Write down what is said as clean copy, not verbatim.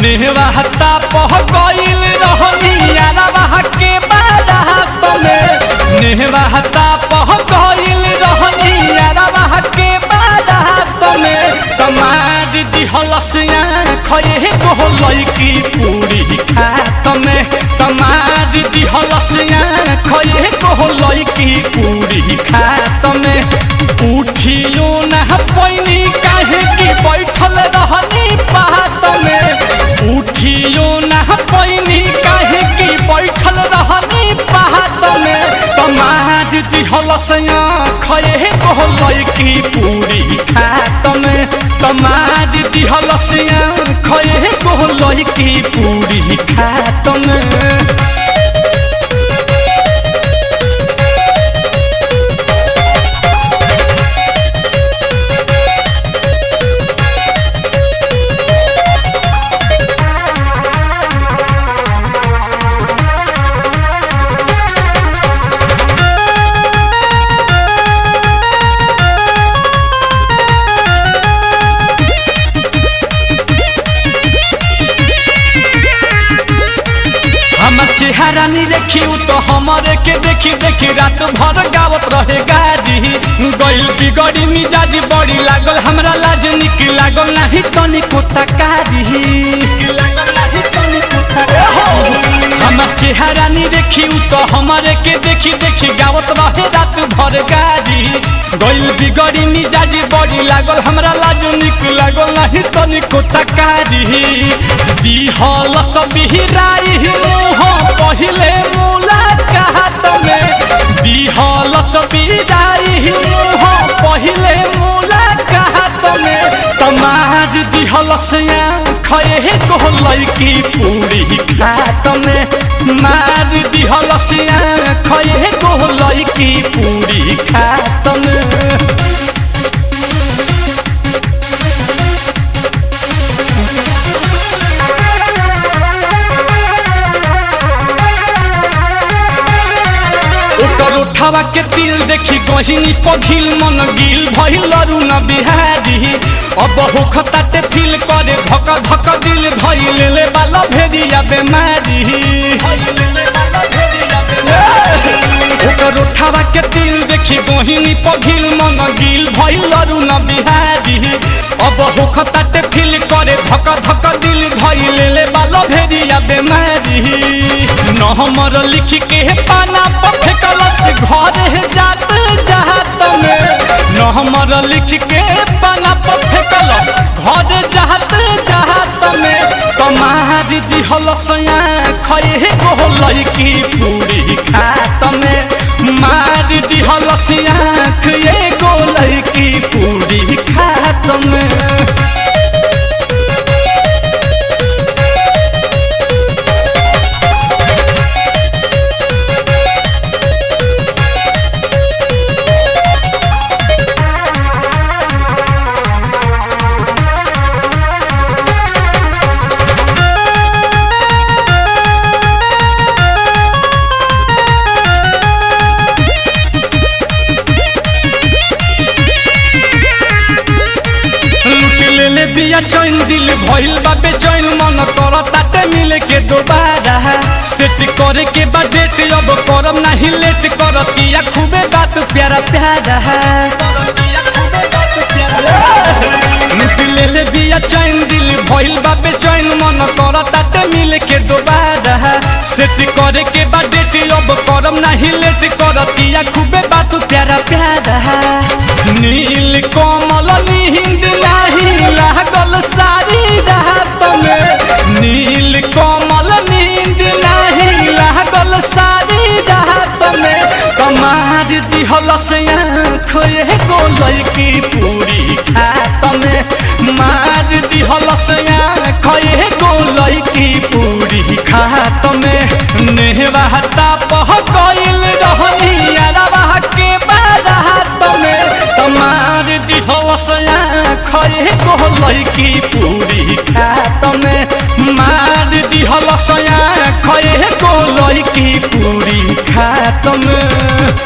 नेहवाता पह गइल रहनी यारवा के बारात में। नेहवाता पह गइल रहनी यारवा के बारात में। तमार दिहलसिया खये को लईकी पूरी खात में। तमार दिहलसिया खये को लईकी पूरी खात में। उठियो ना पैनी काहे की बैठल रहनी पात में। उठियो ना पैनी काहे की बैठल रहनी पात में। तमार दिहलसिया खये को लईकी पूरी खात में। तमार दिहलसिया खये को लईकी पूरी खात में। चेहरा नहीं देखी तो हमारे के देखी देखी रात भर गावत रहे गाजी। गइल बिगड़ी मिजाज बड़ी लागल हमरा लाज निक लागल नहीं तनी कुतकारी। हमार चेहरा नहीं देखी तो हमारे के देखी देखी गावत रहे रात भर गाजी। गइल बिगड़ी मिजाज बड़ी लागल हमरा लाज निक लागल नहीं तनी कुतकारी। दिहल सब बिहराई मुँह पहिले मुलाकात में। दिहल सब बिदाई मुँह पहिले मुलाकात में। तमार दिहलसिया खये को लईकी पूरी खात में। मार दिहलसिया खये को लईकी पूरी खात में। उठावा के दिल देखी गहिनी पघिल मन गिल भइल रुन बिहारी। अब होखताटे फील करे धक धक दिल धइल ले बाला भेड़िया बेमारी। उठावा के दिल देखी गहिनी पघिल मन गिल भइल रुन बिहारी। अब होखताटे फील करे धक धक दिल धइल ले बाला भेड़िया बेमारी। न हमर लिख के पाना पर फेकलस घर जात जात में। न हमर लिख के पाना पर फेकलस घर जात जात में। तमार दिहलसिया खये को लईकी पूरी खात में। मार दिहलसिया खये को लईकी पूरी खात में। बिया चैन दिल भइल बा बेचैन मन करताटे मिले के दोबारा। सेट करे के बा डेट अब करम नहीं लेट करतिया खूबे बात प्यारा प्यारा। ले बिया चैन दिल भइल बा बेचैन मन करताटे मिले के दोबारा। सेट करे के बा डेट अब करम नहीं लेट करतिया खूबे बात प्यारा प्यारा। नील कमल नींद नहीं लागल सारी रात में। नील कमल नींद नहीं लागल सारी रात में। तमार दिहलसिया खये को लईकी पूरी खात में। मार दिहलसिया खये को लईकी पूरी खात में। नेहवाता पह गइल रहनी यारवा के बारात में। तमार दिहलसिया खये को लईकी पूरी खात में। मार दिहलसिया खये को लईकी पूरी खात में।